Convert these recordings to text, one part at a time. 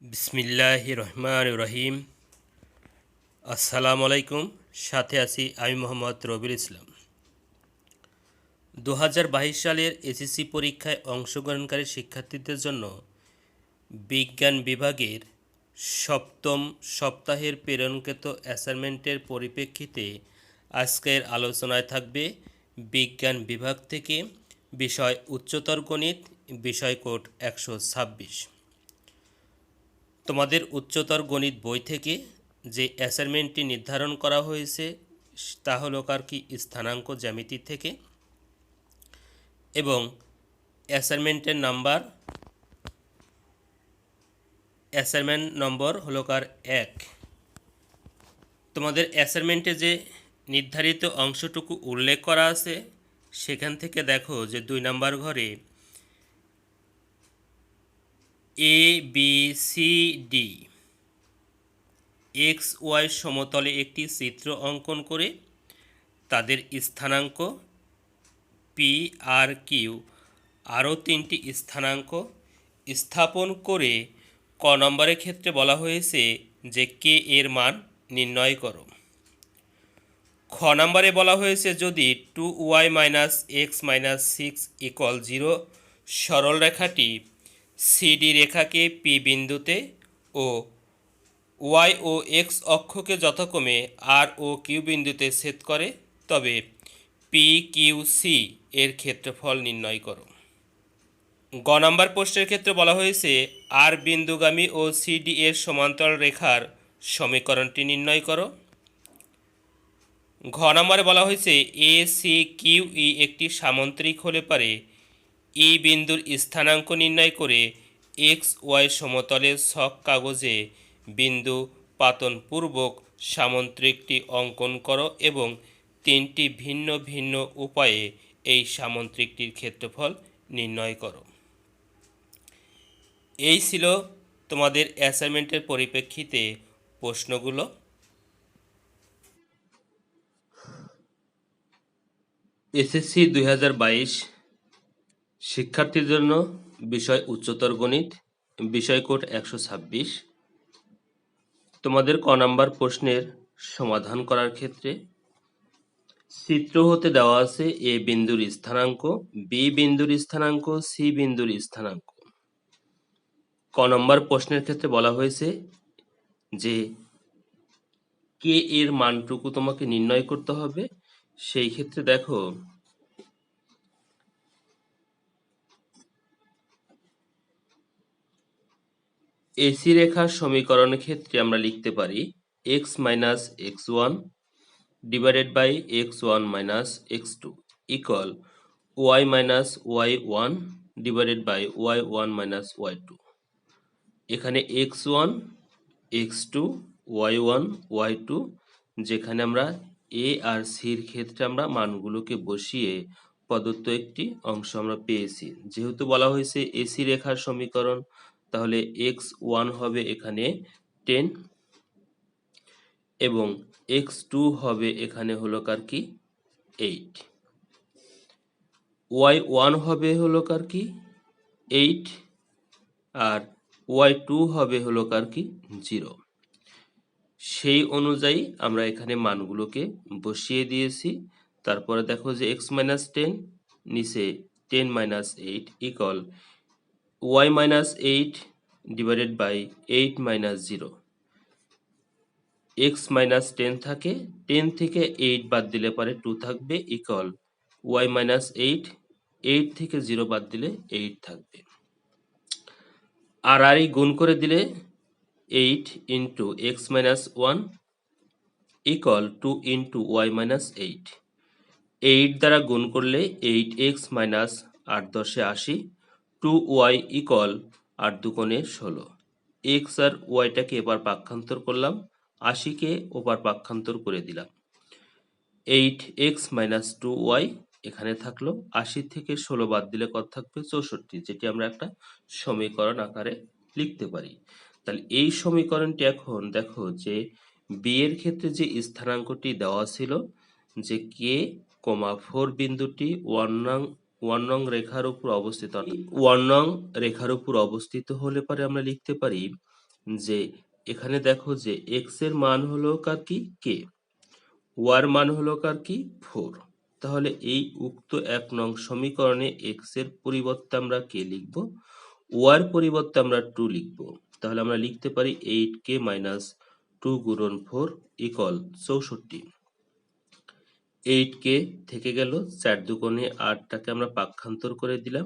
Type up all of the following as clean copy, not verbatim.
বিসমিল্লাহির রহমানির রহিম। আসসালামু আলাইকুম। সাথে আছি আমি মোহাম্মদ রবিউল ইসলাম। 2022 সালের এসএসসি পরীক্ষায় অংশগ্রহণকারী শিক্ষার্থীদের জন্য বিজ্ঞান বিভাগের সপ্তম সপ্তাহের প্রেরণকৃত অ্যাসাইনমেন্টের পরিপ্রেক্ষিতে আজকের আলোচনায় থাকবে বিজ্ঞান বিভাগ থেকে বিষয় উচ্চতর গণিত, বিষয় কোড 126। তোমাদের উচ্চতর গণিত বই থেকে যে অ্যাসাইনমেন্টটি নির্ধারণ করা হয়েছে তা হলো কি স্থানাঙ্ক জ্যামিতি থেকে, এবং অ্যাসাইনমেন্ট নম্বর হলো 1। তোমাদের অ্যাসাইনমেন্টে যে নির্ধারিত অংশটুকু উল্লেখ করা আছে সেখান থেকে দেখো যে 2 নম্বর ঘরে ABCD XY সমতলে একটি চিত্র অঙ্কন করে তাদের স্থানাঙ্ক P আর Q আরও 3টি স্থানাঙ্ক স্থাপন করে ক নম্বরের ক্ষেত্রে বলা হয়েছে যে K এর মান নির্ণয় করো। খ নম্বরে বলা হয়েছে যদি 2y - x - 6 = 0 সরল রেখাটি CD রেখাকে P বিন্দুতে ও y ও x অক্ষকে যথাক্রমে R ও Q বিন্দুতে ছেদ করে, তবে PQC এর ক্ষেত্রফল নির্ণয় করো। গ নম্বর প্রশ্নের ক্ষেত্রে বলা হয়েছে আর বিন্দুগামী ও সিডি এর সমান্তরাল রেখার সমীকরণটি নির্ণয় করো। ঘ নম্বরে বলা হয়েছে ACQE একটি সামন্ত্রিক হলে পারে ই বিন্দুর স্থানাঙ্ক নির্ণয় করে XY সমতলের ছক কাগজে বিন্দু পাতনপূর্বক সামন্ত্রিকটি অঙ্কন করো এবং 3টি ভিন্ন ভিন্ন উপায়ে এই সামন্ত্রিকটির ক্ষেত্রফল নির্ণয় করো। এই ছিল তোমাদের অ্যাসাইনমেন্টের পরিপ্রেক্ষিতে প্রশ্নগুলো। এসএসসি 2022 শিক্ষার্থীর জন্য বিষয় উচ্চতর গণিত, বিষয় কোড 126। তোমাদের ক নাম্বার প্রশ্নের সমাধান করার ক্ষেত্রে চিত্র হতে দেওয়া আছে এ বিন্দুর স্থানাঙ্ক, বি বিন্দুর স্থানাঙ্ক, সি বিন্দুর স্থানাঙ্ক। ক নম্বর প্রশ্নের ক্ষেত্রে বলা হয়েছে যে কে এর মানটুকু তোমাকে নির্ণয় করতে হবে। সেই ক্ষেত্রে দেখো এসি রেখার সমীকরণের ক্ষেত্রে আমরা লিখতে পারি x - x1 divided by x1 - x2 equal y - y1 divided by y1 - y2। এখানে x1 x2 y1 y2 যেখানে আমরা a আর c এর ক্ষেত্রে আমরা মানগুলোকে বসিয়ে প্রদত্ত একটি অংশ আমরা পেয়েছি। যেহেতু বলা হয়েছে এসি রেখার সমীকরণ, তাহলে x1 হবে এখানে 10 এবং x2 হবে এখানে হলো কি 8, y1 হবে হলো কি 8 আর y2 হবে হলো কি 0। সেই অনুযায়ী আমরা এখানে মানগুলোকে বসিয়ে দিয়েছি। তারপরে দেখো যে x - 10 নিচে 10 - 8 equal y - 8 divided by 8 - 0। x - 10 থাকে, 10 থেকে 8 বাদ দিলে পরে 2 থাকবে ইকুয়াল y - 8, 8 থেকে 0 বাদ দিলে 8 থাকবে। আর গুণ করে দিলে 8 into x - 1 equal 2 into y - 8। 8 দ্বারা গুণ করলে 8x মাইনাস 8 10 80, 2y ইকুয়াল 8 দুগুণে 16। x আর ওয়াইটাকে এবার পাক্ষান্তর করলাম, 80কে ওপার পাক্ষান্তর করে দিলাম। 8x - 2y এখানে থাকলো, 80 থেকে 16 বাদ দিলে কত থাকবে 64, যেটি আমরা একটা সমীকরণ আকারে লিখতে পারি। তাহলে এই সমীকরণটি এখন দেখো যে বি এর ক্ষেত্রে যে স্থানাঙ্কটি দেওয়া ছিল যে কে, 4 বিন্দুটি 1 নং রেখার উপর অবস্থিত, 1 নং রেখার উপর অবস্থিত হলে পরে আমরা লিখতে পারি যে এখানে দেখো যে এক্স এর মান হলো কার কি কে, ওয়ার মান হলো কার কি 4। তাহলে এই উক্ত 1 নং সমীকরণে এক্স এর পরিবর্তে আমরা কে লিখব, ওয়ার পরিবর্তে আমরা 2 লিখব। তাহলে আমরা লিখতে পারি 8k মাইনাস 2 গুণন 4 ইকুয়াল 64। 8k থেকে গেল, 4 দুগুণে 8টাকে আমরা পাক্ষান্তর করে দিলাম,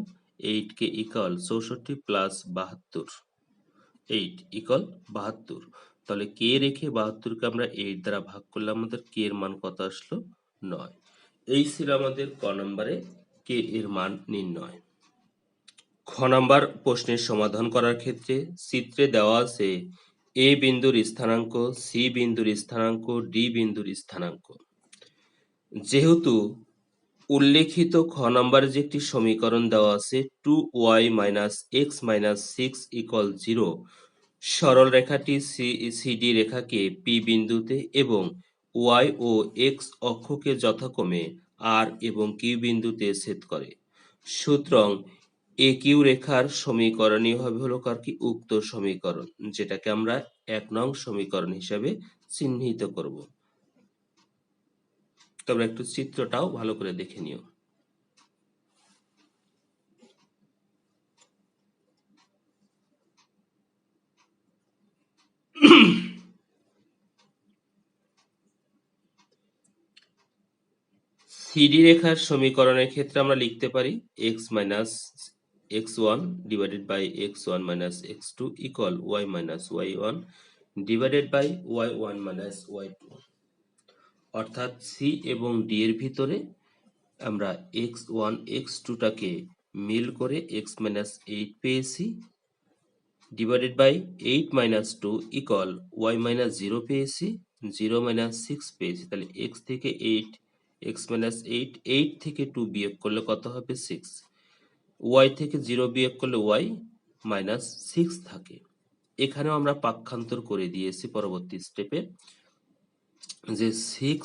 8k ইকুয়াল 64 প্লাস 72, 8 ইকুয়াল 72। তাহলে কে রেখে 72কে আমরা 8 দ্বারা ভাগ করলে আমাদের কে এর মান কত আসলো 9। এই ছিল আমাদের ক নম্বরে কে এর মান নির্ণয়। খ নাম্বার প্রশ্নের সমাধান করার ক্ষেত্রে চিত্রে দেওয়া আছে এ বিন্দুর স্থানাঙ্ক, সি বিন্দুর স্থানাঙ্ক, ডি বিন্দুর স্থানাঙ্ক। যেহেতু উল্লেখিত খ নম্বরে যে একটি সমীকরণ দেওয়া আছে 2y minus x minus 6 equal 0, সরল রেখাটি সিডি রেখাকে পি বিন্দুতে এবং ওয়াই ও এক্স অক্ষকে যথাক্রমে আর এবং কিউ বিন্দুতে ছেদ করে, সুতরাং এ কিউ রেখার সমীকরণই হবে হলো কার কি উক্ত সমীকরণ, যেটাকে আমরা 1 নং সমীকরণ হিসাবে চিহ্নিত করব। তোমরা একটু চিত্রটাও ভালো করে দেখে নিও। সিডি রেখার সমীকরণের ক্ষেত্রে আমরা লিখতে পারি x minus x1 divided by x1 minus x2 equal y minus y1 divided by y1 minus y2। অর্থাৎ সি এবং ডি এর ভিতরে আমরা x1 x2টাকে মিল করে x মাইনাস 8 পেয়েছি, divided by 8 minus 2 equal y minus 0 পেয়েছি, 0 মাইনাস 6 পেয়েছি। তাহলে x থেকে 8, x মাইনাস 8, 8 থেকে 2 বিয়োগ করলে কত হবে 6, y থেকে 0 বিয়োগ করলে y মাইনাস 6 থাকে। এখানেও আমরা পাক্ষান্তর করে দিয়েছি পরবর্তী স্টেপে, যে 6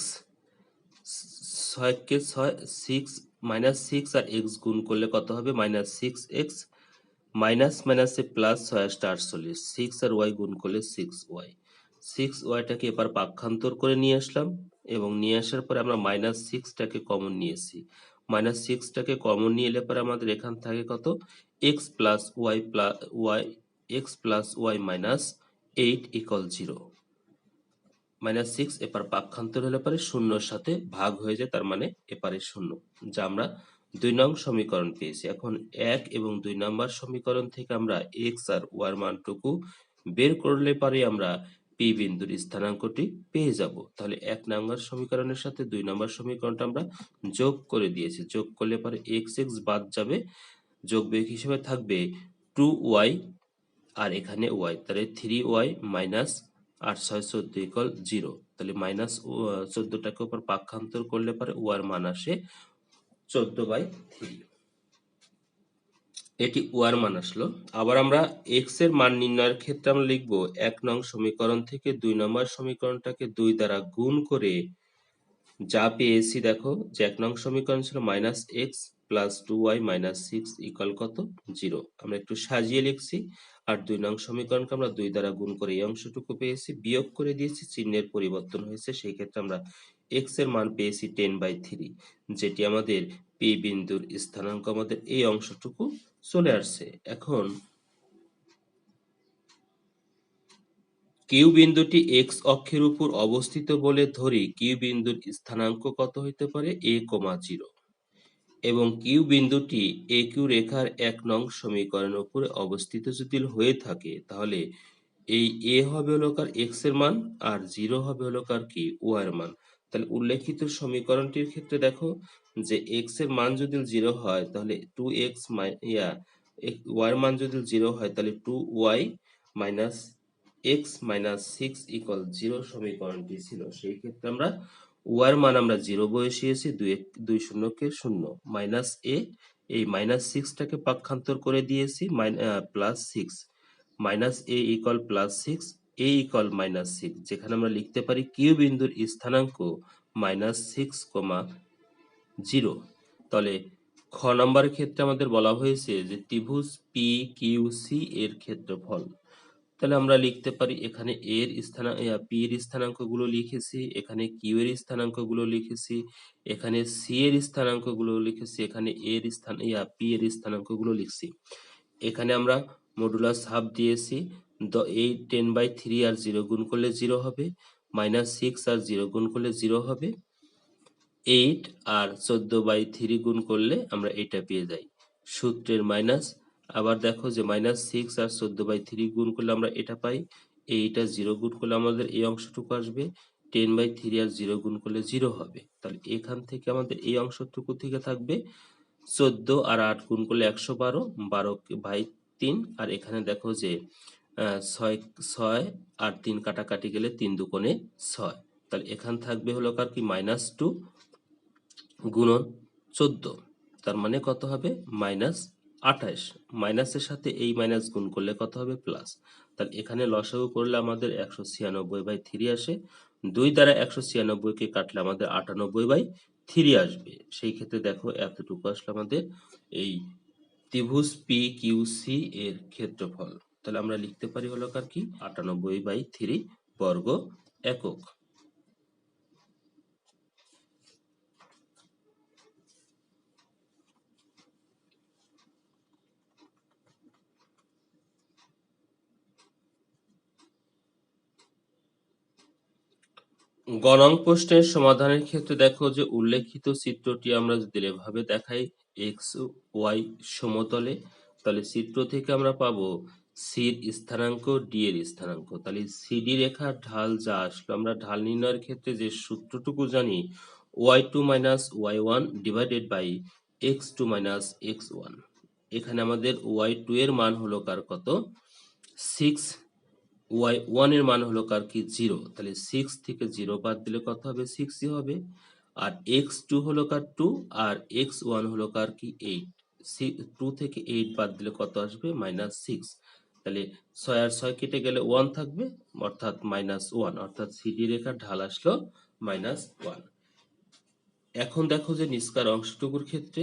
6 কে 6 মাইনাস 6 আর x গুণ করলে কত হবে মাইনাস 6x, মাইনাস মাইনাসে প্লাস 6 6 আর y গুণ করলে 6y, 6yটাকে এবার পাক্ষান্তর করে নিয়ে আসলাম এবং নিয়ে আসার পরে আমরা মাইনাস 6টাকে কমন নিয়েছি, মাইনাস 6টাকে কমন নিয়ে এলে পরে আমাদের এখান থাকে কত x plus y plus y, x plus y minus 8 equal 0। Minus 6 এপার পাক্ষান্তর হলে পরে শূন্যর সাথে ভাগ হয়ে যায়, তার মানে এপারে শূন্য, যা আমরা 2 নং সমীকরণ পেয়েছি। এখন 1 এবং 2 নম্বর সমীকরণ থেকে আমরা x আর y এর মানটুকু বের করলে পারে আমরা পি বিন্দুর স্থানাঙ্কটি পেয়ে যাব। তাহলে 1 নম্বর সমীকরণের সাথে 2 নম্বর সমীকরণটা আমরা যোগ করে দিয়েছি, যোগ করলে পারে x বাদ যাবে, যোগ বিয়োগ হিসেবে থাকবে 2y আর এখানে y, তাহলে 3y মাইনাস 8 6 14 ইকুয়াল 0। তাহলে মাইনাস 14টাকে উপর পাক্ষান্তর করলে পরে y এর মান আসে 14/3, এটি y এর মান আসলো। আবার আমরা x এর মান নির্ণয়ের ক্ষেত্রে আমরা লিখব 1 নং সমীকরণ থেকে 2 নম্বর সমীকরণটাকে 2 দ্বারা গুণ করে যা পেয়েছি দেখো যে 1 নং সমীকরণ ছিল minus x plus 2y minus 6 equal কত 0, আমরা একটু সাজিয়ে লিখছি। আর 2 নং সমীকরণকে আমরা 2 দ্বারা গুণ করে এই অংশটুকু পেয়েছি, বিয়োগ করে দিয়েছি, চিহ্নের পরিবর্তন হয়েছে, সেই ক্ষেত্রে আমরা x এর মান পেয়েছি 10/3, যেটি আমাদের পি বিন্দুর স্থানাঙ্ক, আমাদের এই অংশটুকু চলে আসছে। এখন কিউ বিন্দুটি এক্স অক্ষের উপর অবস্থিত বলে ধরি কিউ বিন্দুর স্থানাঙ্ক কত হইতে পারে a, 0 এবং কিউ বিন্দুটি এ কিউ রেখার 1 নং সমীকরণের উপরে অবস্থিত যদি হয়ে থাকে, তাহলে এই a হবে হলো কার x এর মান আর 0 হবে হলো কার কি y এর মান। তাহলে উল্লেখিত সমীকরণটির ক্ষেত্রে দেখো যে x এর মান যদি 0 হয় তাহলে 2x y এর মান যদি 0 হয় তাহলে 2y minus x minus 6 equal 0 সমীকরণটি ছিল। সেই ক্ষেত্রে আমরা y এর মান আমরা 0 বসিয়েছি, 2 শূন্যকে 0 মাইনাস a, এই মাইনাস 6টাকে পাক্ষান্তর করে দিয়েছি plus 6, minus a equal plus 6, a equal minus 6, যেখানে আমরা লিখতে পারি কিউ বিন্দুর স্থানাঙ্ক মাইনাস 6,0। তাহলে খ নম্বরের ক্ষেত্রে আমাদের বলা হয়েছে যে ত্রিভুজ পি কিউ সি এর ক্ষেত্রফল, তাহলে আমরা লিখতে পারি এখানে পি এর স্থানাঙ্কগুলো লিখেছি, এখানে কিউ এর স্থানাঙ্কগুলো লিখেছি, এখানে সি এর স্থানাঙ্কগুলো লিখেছি, এখানে পি এর স্থানাঙ্কগুলো লিখছি। এখানে আমরা মডুলাস হাফ দিয়েছি। এই 10/3 আর 0 গুণ করলে 0 হবে, -6 আর 0 গুণ করলে 0 হবে, 8 আর 14/3 গুণ করলে আমরা এটা পেয়ে যাই সূত্রের মাইনাস। আবার দেখো যে -6 আর 14/3 গুণ করলে আমরা এটা পাই, এইটা 0 গুণ করলে আমাদের এই অংশটুকু আসবে, 10/3 আর 0 গুণ করলে 0 হবে। তাহলে এখান থেকে আমাদের এই অংশটুকু থেকে থাকবে 14 আর 8 গুণ করলে 112, 12/3। আর এখানে দেখো যে 6 আর 3 কাটাকাটি গেলে 3 দুগুণে 6, তাহলে এখান থাকবে হলো কার কি -2 গুণন 14, তার মানে কত হবে -28। মাইনাসের সাথে এই মাইনাস গুণ করলে কত হবে প্লাস। তাহলে এখানে লসাগু করলে আমাদের 196/3 আসে, 2 দ্বারা 196 কে কাটলে আমাদের 98/3 আসবে। সেই ক্ষেত্রে দেখো এতটুকু আসলে আমাদের এই ত্রিভুজ পি কিউ সি এর ক্ষেত্রফল। তাহলে আমরা লিখতে পারি হলো কার কি 98/3 বর্গ একক। গ নং প্রশ্নের সমাধানের ক্ষেত্রে দেখো যে উল্লেখিত চিত্রটি আমরা যদি এভাবে দেখাই এক্স ওয়াই সমতলে, তাহলে চিত্র থেকে আমরা পাবো সির স্থানাঙ্ক ডি এর স্থানাঙ্ক। তাহলে সিডি রেখার ঢাল যা আসলো, আমরা ঢাল নির্ণয়ের ক্ষেত্রে যে সূত্রটুকু জানি y2 - y1 divided by x2 - x1। এখানে আমাদের y2 এর মান হলো কার কত 6, y1 এর মান হলো কার কি 0, তাহলে 6 থেকে 0 বাদ দিলে কত হবে 6ই হবে। আর x2 হলো কার 2 আর x1 হলো কার কি 8, 2 থেকে 8 বাদ দিলে কত আসবে -6। তাহলে 6 আর 6 কেটে গেলে 1 থাকবে, অর্থাৎ -1, অর্থাৎ সিডি রেখার ঢাল আসলো -1। এখন দেখো যে নিচকার অংশটুকুর ক্ষেত্রে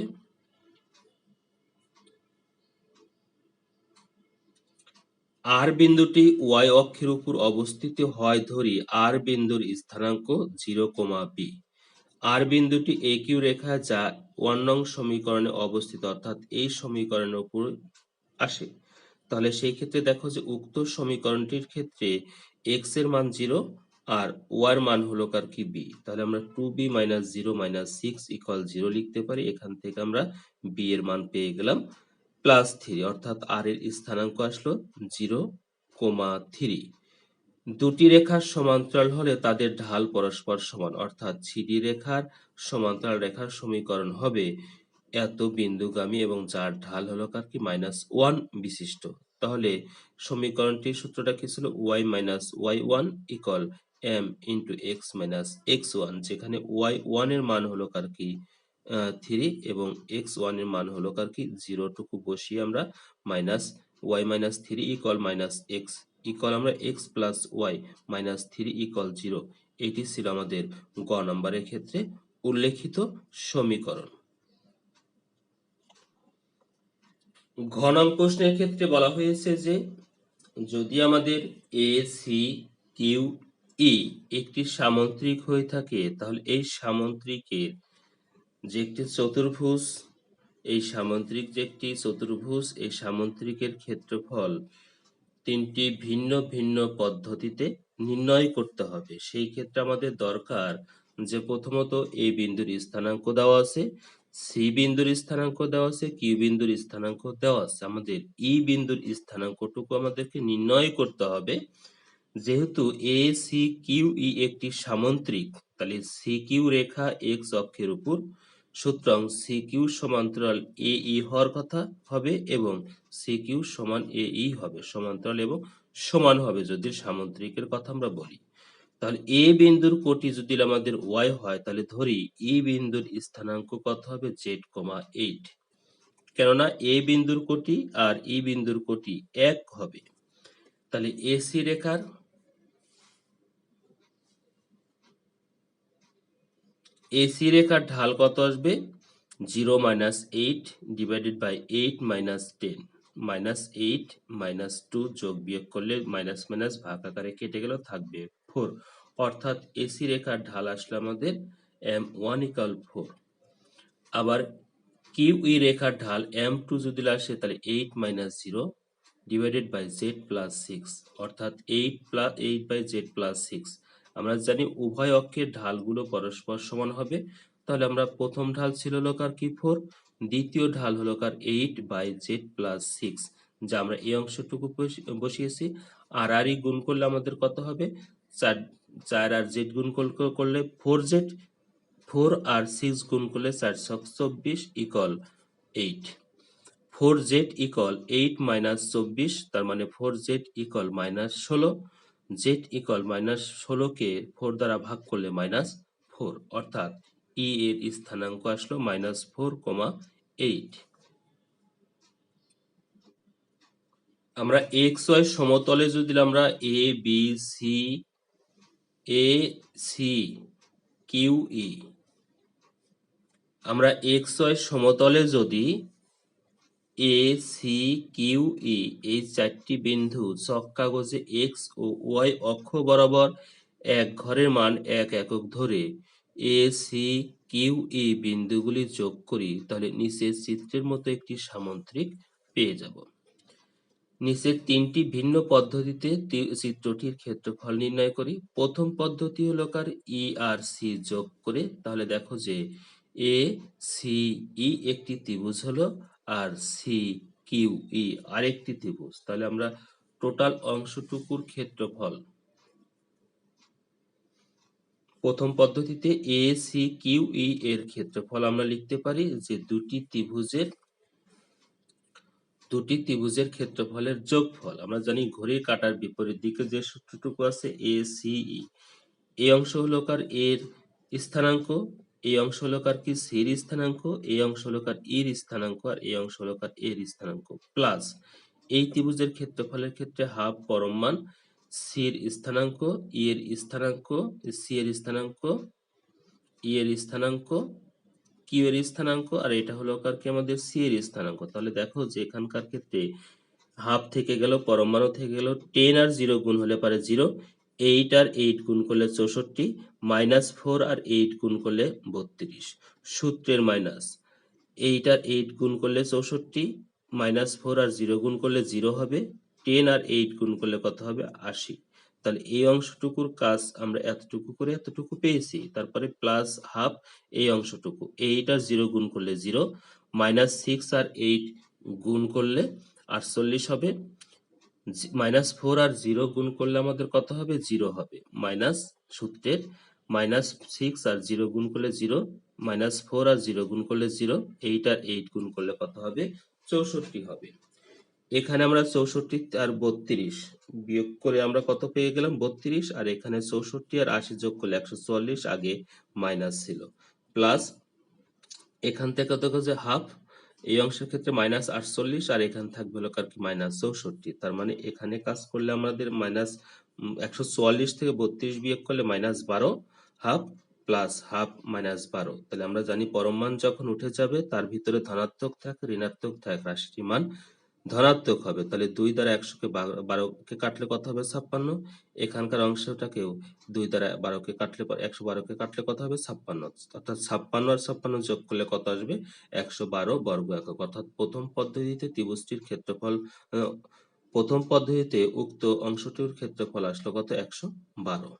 আর বিন্দুটি ওয়াই অক্ষের উপর অবস্থিত হয় ধরি আর বিন্দুর স্থানাঙ্ক 0, বি। আর বিন্দুটি এ কিউ রেখা যা 1 নং সমীকরণে অবস্থিত, অর্থাৎ এই সমীকরণের উপর আসে। তাহলে সেই ক্ষেত্রে দেখো যে উক্ত সমীকরণটির ক্ষেত্রে এক্স এর মান 0 আর ওয়ার মান হলো কার কি বি। তাহলে আমরা 2b - 0 - 6 = 0 লিখতে পারি। এখান থেকে আমরা বি এর মান পেয়ে গেলাম +3, অর্থাৎ আর এর স্থানাঙ্ক আসলো 0, 3। দুটি রেখার সমান্তরাল হলে তাদের ঢাল পরস্পর সমান, অর্থাৎ সিডি রেখার সমান্তরাল রেখার সমীকরণ হবে এত বিন্দুগামী এবং যার ঢাল হলো কার কি -1 বিশিষ্ট। তাহলে সমীকরণটির সূত্রটা কি ছিল y - y1 = m * x - x1, যেখানে y1 এর মান হলো কার কি 3 এবং x1 এর মান হলো কার কি 0 টুকু বসিয়ে আমরা y - 3 = -x আমরা x + y - 3 = 0, এটি ছিল আমাদের গ নম্বরের ক্ষেত্রে উল্লেখিত সমীকরণ। ঘ নং প্রশ্নের ক্ষেত্রে বলা হয়েছে যে যদি আমাদের এ সি কিউ ই একটি সামন্ত্রিক হয়ে থাকে, তাহলে এই সামন্ত্রিকের যে একটি চতুর্ভুজ, এই সামন্ত্রিকের ক্ষেত্রফল 3টি ভিন্ন ভিন্ন পদ্ধতিতে নির্ণয় করতে হবে। সেই ক্ষেত্রে আমাদের দরকার যে প্রথমত এ বিন্দুর স্থানাঙ্ক দেওয়া আছে, সি বিন্দুর স্থানাঙ্ক দেওয়া আছে, কিউ বিন্দুর স্থানাঙ্ক দেওয়া আছে, আমাদের ই বিন্দুর স্থানাঙ্কটুকু আমাদেরকে নির্ণয় করতে হবে। যেহেতু এ সি কিউ ই একটি সামন্ত্রিক, তাহলে সি কিউ রেখা এক্স অক্ষের উপর, সুতরাং সি কিউ সমান্তরাল এ ই হওয়ার কথা হবে এবং সি কিউ সমান এ ই হবে, সমান্তরাল এবং সমান হবে যদি সামন্ত্রিকের কথা আমরা বলি। তাহলে এ বিন্দুর কোটি যদি আমাদের ওয়াই হয়, তাহলে ধরি ই বিন্দুর স্থানাঙ্ক কত হবে z, 8, কেননা এ বিন্দুর কোটি আর ই বিন্দুর কোটি এক হবে। তাহলে এসি রেখার ঢাল কত আসবে 0 - 8 / 8 - 10, -8 -2 যোগ বিয়োগ করলে মাইনাস মাইনাস ভাগ আকারে কেটে গেল, থাকবে 4। অর্থাৎ এসি রেখার ঢাল আসলে আমাদের m1 = 4। আবার কিউই রেখার ঢাল m2 যদি আসে তাহলে 8 - 0 ডিভাইডেড বাই z প্লাস 6, অর্থাৎ 8 বাই z প্লাস 6। আমরা জানি উভয় অক্ষের ঢালগুলো পরস্পর সমান হবে, তাহলে আমরা প্রথম ঢাল ছিল হলো কার কি 4, দ্বিতীয় ঢাল হলো কার 8 বাই z প্লাস 6, যা আমরা এই অংশটুকু বসিয়েছি। আর আর গুণ করলে আমাদের কত হবে, 4 আর z গুণ করলে 4z, 4 আর 6 গুণ করলে 4 ছক 24 ইকুয়াল 8। 4z ইকুয়াল 8 মাইনাস 24, তার মানে 4z ইকুয়াল -16, z ইকুয়াল -16 কে 4 দ্বারা ভাগ করলে -4, অর্থাৎ ই এর স্থানাঙ্ক আসলো -4,8। আমরা xy সমতলে যদি আমরা A B C Q E, আমরা xy সমতলে যদি এ সি কিউ ই এই চারটি বিন্দু চক কাগজে এক্স ও ওয়াই অক্ষ বরাবর এক ঘরের মান 1 একক ধরে এ সি কিউ ই বিন্দুগুলি যোগ করি, তাহলে নিচের চিত্রের মতো একটি সামন্ত্রিক পেয়ে যাব। নিচের তিনটি ভিন্ন পদ্ধতিতে চিত্রটির ক্ষেত্রফল নির্ণয় করি। প্রথম পদ্ধতি হলো কার ই আর সি যোগ করে, তাহলে দেখো যে এ সি ই একটি ত্রিভুজ হলো, আর সি কিউ ই আরেকটি ত্রিভুজ, তাহলে আমরা টোটাল অংশটুকুর ক্ষেত্রফল প্রথম পদ্ধতিতে এ সি কিউ ই এর ক্ষেত্রফল আমরা লিখতে পারি যে দুটি ত্রিভুজের ক্ষেত্রফলের যোগফল। আমরা জানি ঘড়ির কাঁটার বিপরীত দিকে যে সূত্রটুকু আছে এ সি ই, এই অংশ হলো কার এর স্থানাঙ্ক, এই অংশ হলো কার কি সির স্থানাঙ্ক, এই অংশ হলো কার ইর স্থানাঙ্ক, আর এই অংশ হলো কার এর স্থানাঙ্ক, প্লাস এই ত্রিভুজের ক্ষেত্রফলের ক্ষেত্রে হাফ পরম মান, সির স্থানাঙ্ক, ই এর স্থানাঙ্ক, সি এর স্থানাঙ্ক, ই এর স্থানাঙ্ক, কিউ এর স্থানাঙ্ক, আর এটা হলো কার কি আমাদের সি এর স্থানাঙ্ক। তাহলে দেখো যে এখানকার ক্ষেত্রে হাফ থেকে গেল, পরমাণু থেকে গেল, 10 আর 0 গুণ হলে পারে 0, 8 আর 8 গুণ করলে 64, -4 আর 8 গুণ করলে 32, সূত্রের মাইনাস 8 আর 8 গুণ করলে 64, -4 আর 0 গুণ করলে 0 হবে, 10 আর 8 গুণ করলে কত হবে 80। তাহলে এই অংশটুকুর কাজ আমরা এতটুকু করে এতটুকু পেয়েছি, তারপরে প্লাস হাফ এই অংশটুকু, 8 আর 0 গুণ করলে 0, -6 আর 8 গুণ করলে 48 হবে, -4 আর 0 গুণ করলে আমাদের কত হবে 0 হবে, মাইনাস সূত্রের -6 আর 0 গুণ করলে 0, -4 আর 0 গুণ করলে 0, 8 আর 8 গুণ করলে কত হবে 64 হবে। এখানে আমরা 64 আর 32 বিয়োগ করে আমরা কত পেয়ে গেলাম 32, আর এখানে 64 আর 80 যোগ করলে 144, আগে মাইনাস ছিল, প্লাস এখান থেকে দেখো যে হাফ, এই অংশের ক্ষেত্রে -48, আর এখানে থাকবে হলো কার কি -64, তার মানে এখানে কাজ করলে আমাদের 144 থেকে 32 বিয়োগ করলে -12, হাফ প্লাস হাফ -12। তাহলে আমরা জানি পরম মান যখন উঠে যাবে তার ভিতরে ধনাত্মক থাক ঋণাত্মক থাক রাশিটির মান ধনাত্মক হবে। তাহলে 2 দ্বারা 112কে কাটলে কত হবে 56, এখানকার অংশটাকেও 2 দ্বারা 12কে কাটলে 112কে কাটলে কত হবে 56, অর্থাৎ 56 আর 56 যোগ করলে কত আসবে 112 বর্গ একক। অর্থাৎ প্রথম পদ্ধতিতে ত্রিভুজটির ক্ষেত্রফল, প্রথম পদ্ধতিতে উক্ত অংশটির ক্ষেত্রফল আসলো কত 112।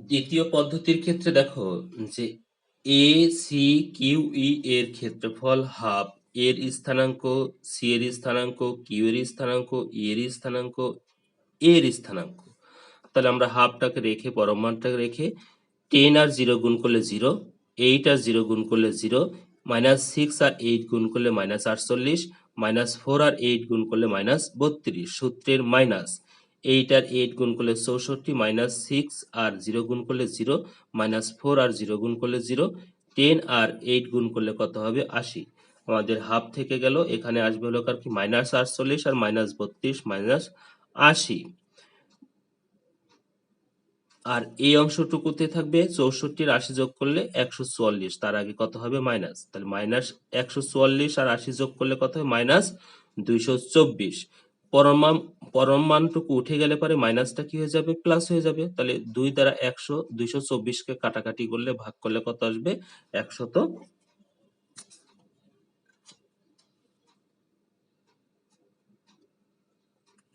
দ্বিতীয় পদ্ধতির ক্ষেত্রে দেখো যে এ সি কিউ ই এর ক্ষেত্রফল হাফ, এর স্থানাঙ্ক, সি এর স্থানাঙ্ক, কিউ এর স্থানাঙ্ক, ই এর স্থানাঙ্ক, এর স্থানাঙ্ক। তাহলে আমরা হাফটাকে রেখে পরম মানটাকে রেখে 10 আর 0 গুণ করলে 0, 8 আর 0 গুণ করলে 0, -6 আর 8 গুণ করলে -48, -4 আর 8 গুণ করলে -32, সূত্রের মাইনাস 8 আর 8 গুণ করলে 64, -6 আর 0 গুণ করলে 0, -4 আর 0 গুণ করলে 0, 10 আর 8 গুণ করলে কত হবে 80। আমাদের হাফ থেকে গেল, এখানে আসবে হলো কার কি -48 আর -32 -80। আর এই অংশটুকুতে থাকবে 64 80 যোগ করলে 144, তার আগে কত হবে মাইনাস, তাহলে মাইনাস 144 আর 80 যোগ করলে কত হবে মাইনাস 224। পরম মানটুকু উঠে গেলে পরে মাইনাসটা কি হয়ে যাবে প্লাস হয়ে যাবে, তাহলে 2 দ্বারা 100, 224 কে কাটাকাটি করলে ভাগ করলে কত আসবে 100।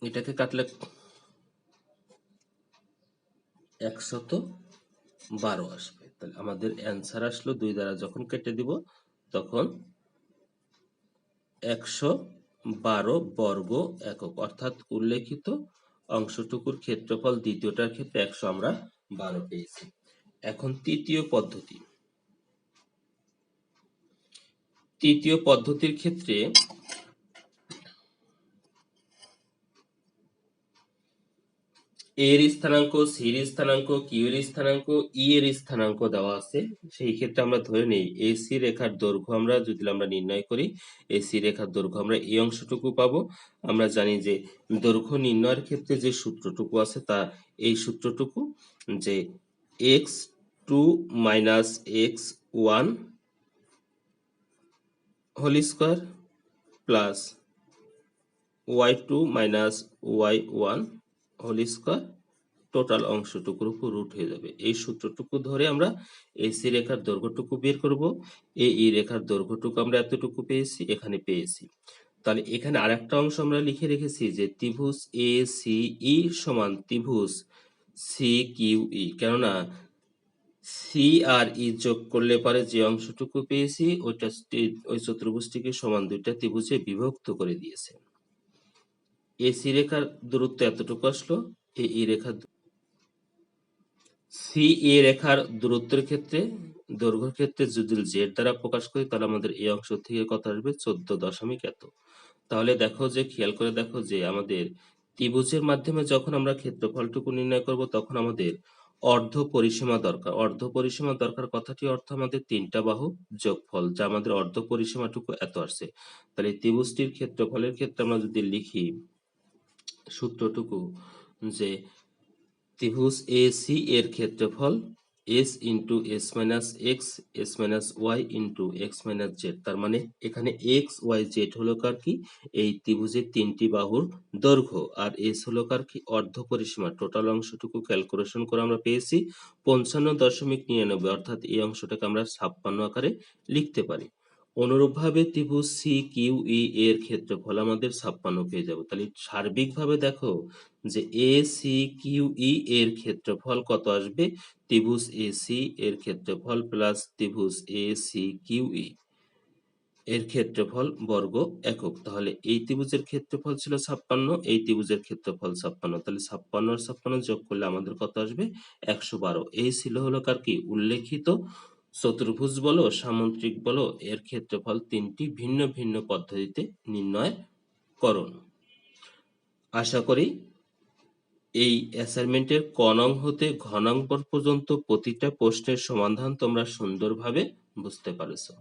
এটাকে কাটলে 112 আসবে। তাহলে আমাদের অ্যান্সার আসলো 2 দ্বারা যখন কেটে দিব তখন 112 বর্গ একক, অর্থাৎ উল্লেখিত অংশটুকুর ক্ষেত্রফল দ্বিতীয়টার ক্ষেত্রে 100 আমরা 12 পেয়েছি। এখন তৃতীয় পদ্ধতির ক্ষেত্রে এর স্থানাঙ্ক, সির স্থানাঙ্ক, কিউ এর স্থানাঙ্ক, ই এর স্থানাঙ্ক দেওয়া আছে। সেই ক্ষেত্রে আমরা ধরে নেই এসি রেখার দৈর্ঘ্য আমরা যদি আমরা নির্ণয় করি, এসি রেখার দৈর্ঘ্য আমরা এই অংশটুকু পাবো। আমরা জানি যে দৈর্ঘ্য নির্ণয়ের ক্ষেত্রে যে সূত্রটুকু আছে তা এই সূত্রটুকু, যে x2 minus x1 whole square plus y2 minus y1 whole square total অংশটুকুর উপর রুট হয়ে যাবে। এই সূত্রটুকু ধরে আমরা এসি রেখার দৈর্ঘ্যটুকু বের করব। এই রেখার দৈর্ঘ্যটুকু আমরা এতটুকু পেয়েছি, এখানে পেয়েছি। তাহলে এখানে আরেকটা অংশ আমরা লিখে রেখেছি যে ত্রিভুজ এ সি ই সমান ত্রিভুজ সি কিউ ই, কেননা সি আর ই যোগ করলে পরে যে অংশটুকু পেয়েছি ওইটা ওই চতুর্ভুজটিকে সমান দুইটা ত্রিভুজে বিভক্ত করে দিয়েছে। এসি রেখার দূরত্ব এতটুকু আসলো, এই রেখার সি এ রেখার দূরত্বের ক্ষেত্রে, দৈর্ঘ্যের ক্ষেত্রে যদি জেড দ্বারা প্রকাশ করি তাহলে আমাদের এই অংশ থেকে কত আসবে 14 এত। তাহলে দেখো যে খেয়াল করে দেখো যে আমাদের ত্রিভুজের মাধ্যমে যখন আমরা ক্ষেত্রফলটুকু নির্ণয় করব তখন আমাদের অর্ধ পরিসীমা দরকার। অর্ধ পরিসীমা দরকার কথাটি অর্থ আমাদের তিনটা বাহু যোগফল, যা আমাদের অর্ধ পরিসীমাটুকু এত আসছে। তাহলে ত্রিভুজটির ক্ষেত্রফলের ক্ষেত্রে আমরা যদি লিখি সূত্রটুকু, যে ত্রিভুজ এসি এর ক্ষেত্রফল S into S minus X S minus Y into X minus Z, তার মানে এখানে এক্স ওয়াই জেড হলো কার কি এই ত্রিভুজের তিনটি বাহুর দৈর্ঘ্য, আর এস হলো কার কি অর্ধ পরিসীমা। টোটাল অংশটুকু ক্যালকুলেশন করে আমরা পেয়েছি 55.99, অর্থাৎ এই অংশটাকে আমরা 56 আকারে লিখতে পারি। অনুরূপভাবে ত্রিভুজ সি কিউ ই এর ক্ষেত্রফল আমাদের 56 পেয়ে যাবো। তাহলে সার্বিকভাবে দেখো যে এ সি কিউ ই এর ক্ষেত্রফল কত আসবে, ত্রিভুজ এ সি এর ক্ষেত্রফল প্লাস ত্রিভুজ এ সি কিউ ই এর ক্ষেত্রফল বর্গ একক। তাহলে এই ত্রিভুজের ক্ষেত্রফল ছিল 56, এই ত্রিভুজের ক্ষেত্রফল 56, তাহলে 56 আর 56 যোগ করলে আমাদের কত আসবে 112। এই ছিল হলো কার কি উল্লেখিত চতুর্ভুজ বলো সামুদ্রিক বলো এর ক্ষেত্রফল তিনটি ভিন্ন ভিন্ন পদ্ধতিতে নির্ণয় করণ। আশা করি এই অ্যাসাইনমেন্টের ক নং হতে ঘ নং পর্যন্ত প্রতিটা প্রশ্নের সমাধান তোমরা সুন্দরভাবে বুঝতে পারছো।